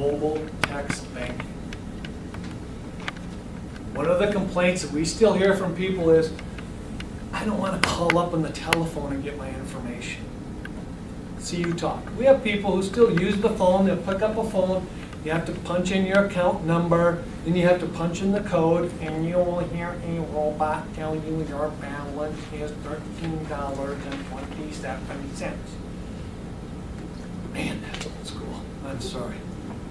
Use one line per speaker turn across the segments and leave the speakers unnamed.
mobile text banking. One of the complaints that we still hear from people is, I don't want to call up on the telephone and get my information. See you talk. We have people who still use the phone, they'll pick up a phone, you have to punch in your account number, then you have to punch in the code, and you will hear a robot tell you your balance is $13.27. Man, that's old school. I'm sorry.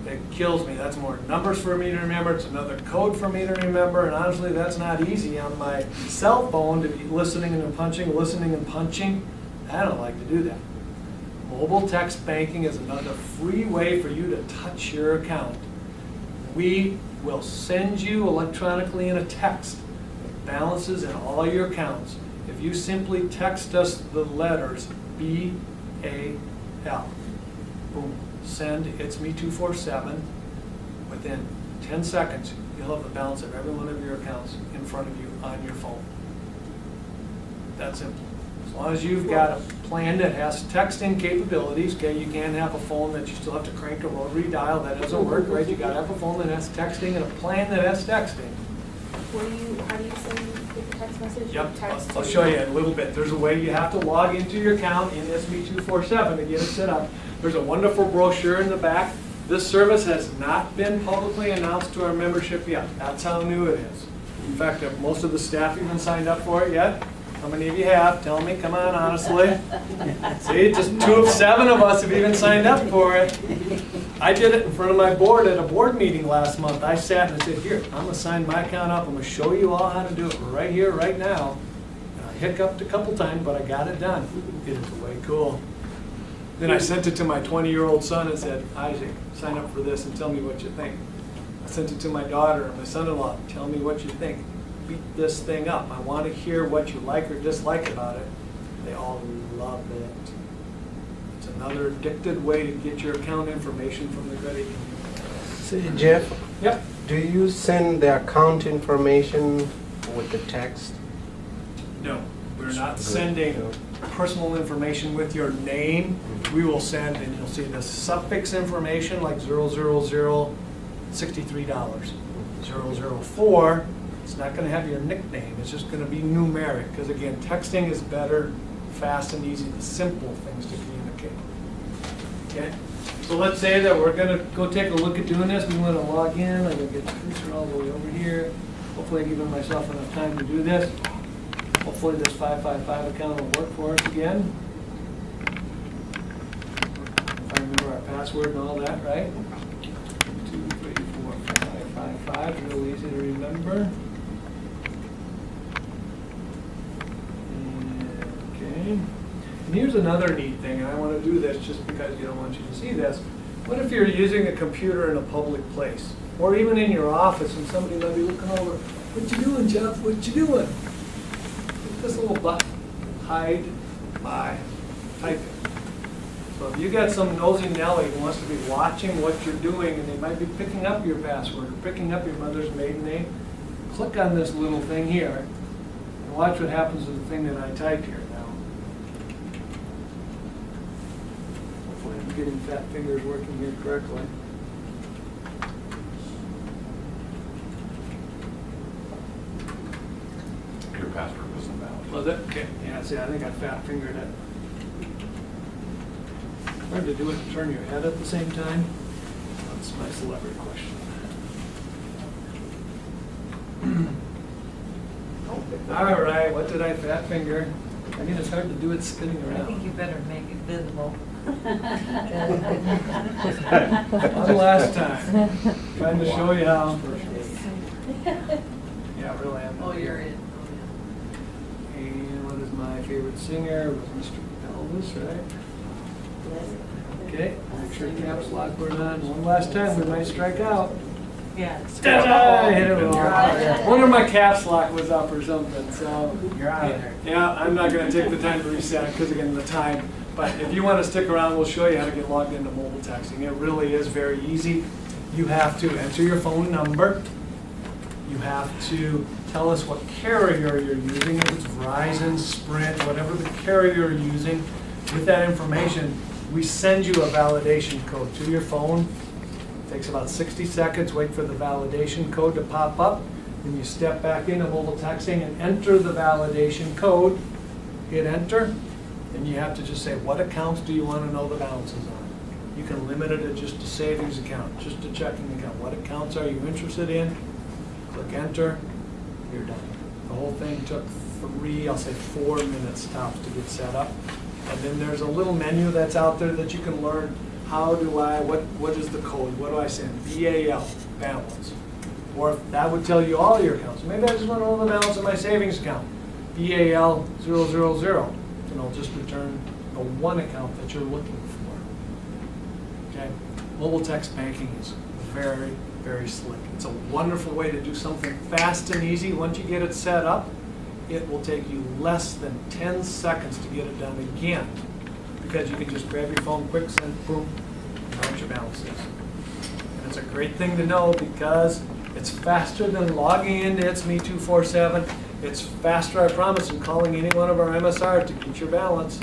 It kills me. That's more numbers for me to remember. It's another code for me to remember. And honestly, that's not easy on my cell phone to be listening and punching, listening and punching. I don't like to do that. Mobile text banking is another free way for you to touch your account. We will send you electronically in a text balances in all your accounts. If you simply text us the letters B-A-L, boom, send It's Me 247. Within 10 seconds, you'll have the balance of every one of your accounts in front of you on your phone. That simple. As long as you've got a plan that has texting capabilities, okay, you can't have a phone that you still have to crank a rotary dial, that doesn't work, right? You gotta have a phone that has texting and a plan that has texting.
How do you send the text message?
Yep, I'll show you in a little bit. There's a way you have to log into your account in SB247 to get it set up. There's a wonderful brochure in the back. This service has not been publicly announced to our membership yet. That's how new it is. In fact, have most of the staff even signed up for it yet? How many of you have? Tell me, come on, honestly. See, just 2 of 7 of us have even signed up for it. I did it in front of my board at a board meeting last month. I sat and I said, here, I'm gonna sign my account up. I'm gonna show you all how to do it right here, right now. And I hiccuped a couple times, but I got it done. It is way cool. Then I sent it to my 20-year-old son and said, Isaac, sign up for this and tell me what you think. I sent it to my daughter and my son-in-law, tell me what you think. Beat this thing up. I want to hear what you like or dislike about it. They all love it. It's another addicted way to get your account information from the credit union.
Say, Jeff,
Yep.
do you send the account information with the text?
No, we're not sending personal information with your name. We will send, and you'll see the suffix information like 000, $63. 004, it's not going to have your nickname. It's just going to be numeric. Because again, texting is better, fast and easy, the simple things to communicate. Okay? So let's say that we're going to go take a look at doing this. We want to log in. I'm going to get the cursor all the way over here. Hopefully I've given myself enough time to do this. Hopefully this 555 account will work for us again. If I remember our password and all that, right? 2, 3, 4, 5, 5, 5. Real easy to remember. Okay. And here's another neat thing, and I want to do this just because you don't want you to see this. What if you're using a computer in a public place? Or even in your office and somebody might be looking over, what you doing, Jeff? What you doing? This little button, hide my typing. So if you got some nosy Nelly who wants to be watching what you're doing and they might be picking up your password or picking up your mother's maiden name, click on this little thing here and watch what happens to the thing that I typed here now. Hopefully I'm getting fat fingers working here correctly.
Your password wasn't valid.
Was it? Okay. Yeah, see, I think I fat fingered it. Hard to do it and turn your head at the same time. That's my celebrity question. All right, what did I fat finger? I mean, it's hard to do it spinning
I
around.
think you better make it visible.
One last time. Trying to show you how. Yeah, really.
Oh, you're in.
And what is my favorite singer? It was Mr. Elvis, right? Okay, make sure caps lock we're on. One last time, we might strike out.
Yeah.
Ta-da! I hit it wrong.
You're out of there.
Wonder if my caps lock was up or something, so.
You're out of there.
Yeah, I'm not gonna take the time to reset because again, the time. But if you wanna stick around, we'll show you how to get logged into mobile texting. It really is very easy. You have to enter your phone number. You have to tell us what carrier you're using, if it's Verizon, Sprint, whatever the carrier you're using. With that information, we send you a validation code to your phone. Takes about 60 seconds, wait for the validation code to pop up. Then you step back into mobile texting and enter the validation code. Hit enter, and you have to just say, what accounts do you want to know the balances on? You can limit it to just a savings account, just a checking account. What accounts are you interested in? Click enter, you're done. The whole thing took 4 minutes tops to get set up. And then there's a little menu that's out there that you can learn, what is the code? What do I send? BAL, balance. Or that would tell you all your accounts. Maybe I just want to know the balance of my savings account. BAL 000. And it'll just return the one account that you're looking for. Okay? Mobile text banking is very, very slick. It's a wonderful way to do something fast and easy. Once you get it set up, it will take you less than 10 seconds to get it done again. Because you can just grab your phone, quick send, boom, and know what your balance is. And it's a great thing to know because it's faster than logging into It's Me 247. It's faster, I promise, than calling any one of our MSR to get your balance.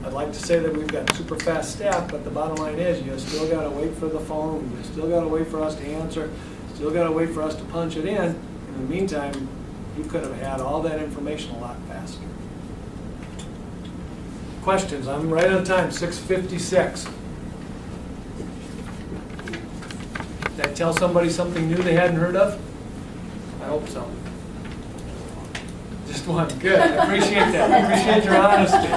I'd like to say that we've got super fast staff, but the bottom line is you still got to wait for the phone, you still got to wait for us to answer, still got to wait for us to punch it in. In the meantime, you could have had all that information a lot faster. Questions? I'm right on time, 6:56. Did I tell somebody something new they hadn't heard of? I hope so. Just one. Good. I appreciate that. I appreciate your honesty.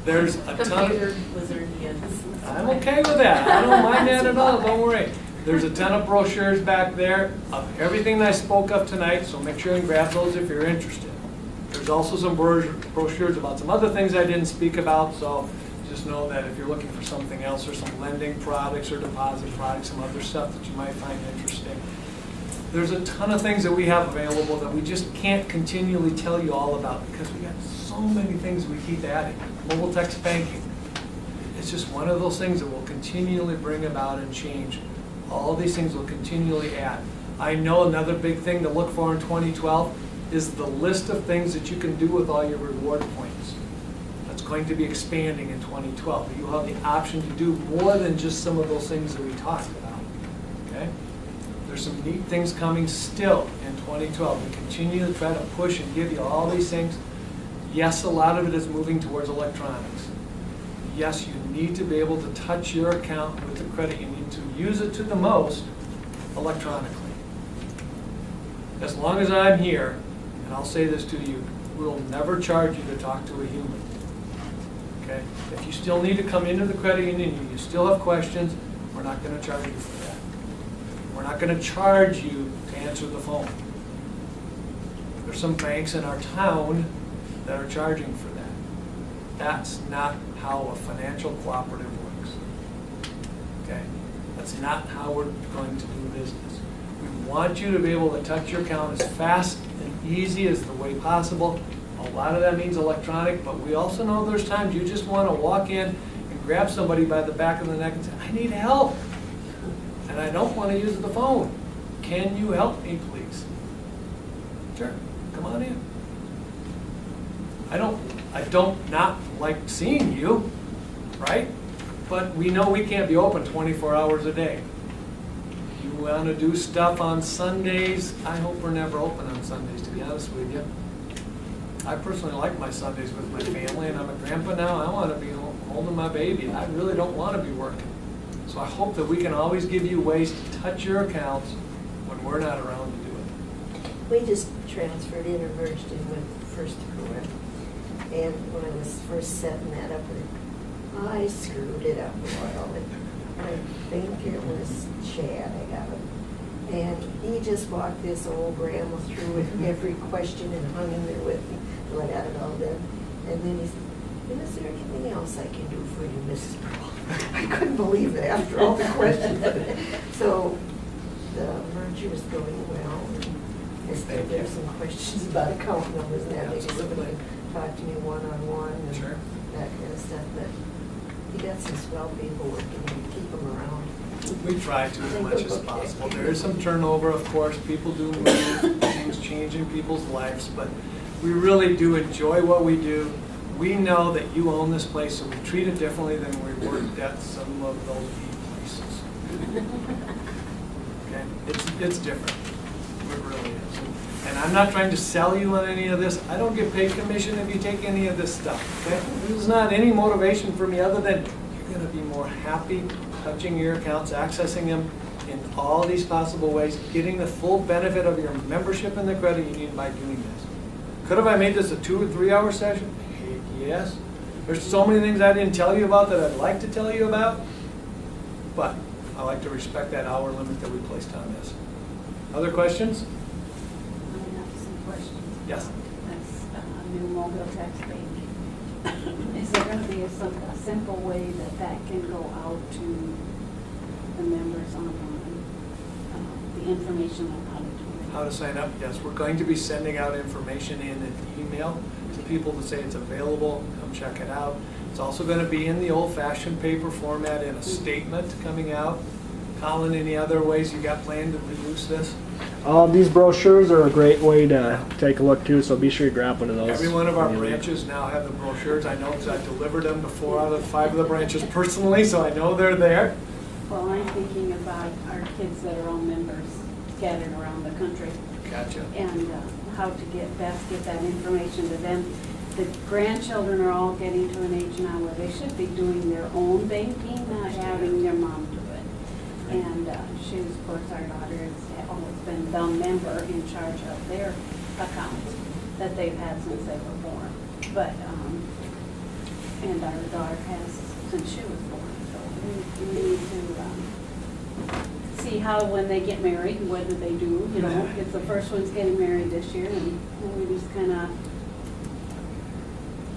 There's a ton of...
Wizard, yes.
I'm okay with that. I don't mind that at all. Don't worry. There's a ton of brochures back there of everything that I spoke of tonight, so make sure and grab those if you're interested. There's also some brochures about some other things I didn't speak about, so just know that if you're looking for something else or some lending products or deposit products, some other stuff that you might find interesting. There's a ton of things that we have available that we just can't continually tell you all about because we got so many things we keep adding. Mobile text banking. It's just one of those things that will continually bring about and change. All these things will continually add. I know another big thing to look for in 2012 is the list of things that you can do with all your reward points. That's going to be expanding in 2012. You'll have the option to do more than just some of those things that we talked about. Okay? There's some neat things coming still in 2012. We continue to try to push and give you all these things. Yes, a lot of it is moving towards electronics. Yes, you need to be able to touch your account with the credit. You need to use it to the most electronically. As long as I'm here, and I'll say this to you, we'll never charge you to talk to a human. Okay? If you still need to come into the credit union and you still have questions, we're not going to charge you for that. We're not going to charge you to answer the phone. There's some banks in our town that are charging for that. That's not how a financial cooperative works. Okay? That's not how we're going to do business. We want you to be able to touch your account as fast and easy as the way possible. A lot of that means electronic, but we also know there's times you just want to walk in and grab somebody by the back of the neck and say, I need help. And I don't want to use the phone. Can you help me, please? Sure, come on in. I don't not like seeing you, right? But we know we can't be open 24 hours a day. If you want to do stuff on Sundays, I hope we're never open on Sundays, to be honest with you. I personally like my Sundays with my family, and I'm a grandpa now. I want to be home holding my baby. I really don't want to be working. So I hope that we can always give you ways to touch your accounts when we're not around to do it.
We just transferred in or merged in with First Dakota. And when I was first setting that up, I screwed it up royal. I think it was Chad, I got him. And he just walked this old grandma through with every question and hung in there with me till I got it all done. And then he said, is there anything else I can do for you, Mrs. Pearl? I couldn't believe it after all the questions. So the merger is going well. I still have some questions about account numbers and that. Maybe somebody talk to me one-on-one and
Sure.
that kind of stuff. But you got some swell people working and keep them around.
We try to as much as possible. There is some turnover, of course. People do move, things change in people's lives, but we really do enjoy what we do. We know that you own this place, so we treat it differently than we worked at some of those places. Okay, it's different. It really is. And I'm not trying to sell you on any of this. I don't get paid commission if you take any of this stuff, okay? This is not any motivation for me other than you're gonna be more happy touching your accounts, accessing them in all these possible ways, getting the full benefit of your membership and the credit union by doing this. Could have I made this a 2 or 3 hour session? Heck, yes. There's so many things I didn't tell you about that I'd like to tell you about, but I like to respect that hour limit that we placed on this. Other questions?
I have some questions.
Yes.
That's new mobile tax bank. Is there going to be a simple way that can go out to the members online? The information on how to do it?
How to sign up? Yes, we're going to be sending out information in an email to people to say it's available, come check it out. It's also going to be in the old-fashioned paper format in a statement coming out. Colin, any other ways you got planned to reduce this?
These brochures are a great way to take a look too, so be sure you grab one of those.
Every one of our branches now have the brochures. I know because I delivered them to 4 out of the 5 of the branches personally, so I know they're there.
Well, I'm thinking about our kids that are all members scattered around the country
Gotcha.
and how to best get that information to them. The grandchildren are all getting to an age now where they should be doing their own banking, not having their mom do it. And she's, of course, our daughter has always been the member in charge of their accounts that they've had since they were born. But, and our daughter has since she was born. So we need to see how, when they get married, whether they do, you know, if the first one's getting married this year, and we just kind of,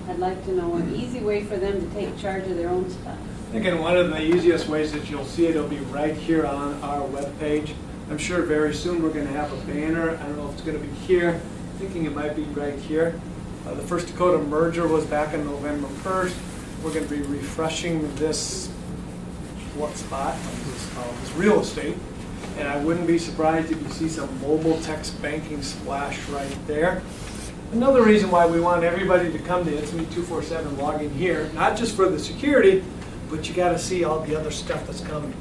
I'd like to know an easy way for them to take charge of their own stuff.
Again, one of the easiest ways that you'll see it will be right here on our webpage. I'm sure very soon we're going to have a banner. I don't know if it's going to be here. I'm thinking it might be right here. The First Dakota merger was back on November 1st. We're going to be refreshing this spot, this real estate. And I wouldn't be surprised if you see some mobile text banking splash right there. Another reason why we want everybody to come to InSme 247 log in here, not just for the security, but you got to see all the other stuff that's coming,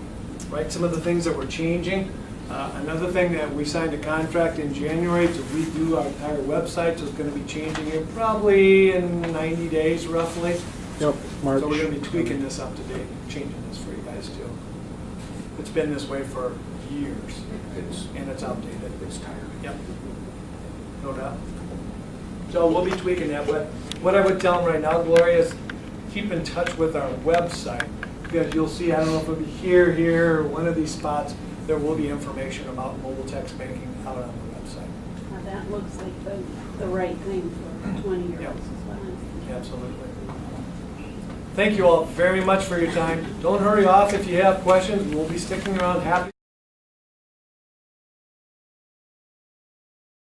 right? Some of the things that we're changing. Another thing that we signed a contract in January to redo our entire website, so it's going to be changing it probably in 90 days roughly.
Yep, March.
So we're going to be tweaking this up to date, changing this for you guys too. It's been this way for years, and it's outdated.
It's tired.
Yep, no doubt. So we'll be tweaking that, but what I would tell them right now, Gloria, is keep in touch with our website, because you'll see, I don't know if it'll be here, or one of these spots, there will be information about mobile text banking out on the website.
Now, that looks like the right thing for 20-year-olds
Yep.
as well.
Absolutely. Thank you all very much for your time. Don't hurry off if you have questions. We'll be sticking around happy.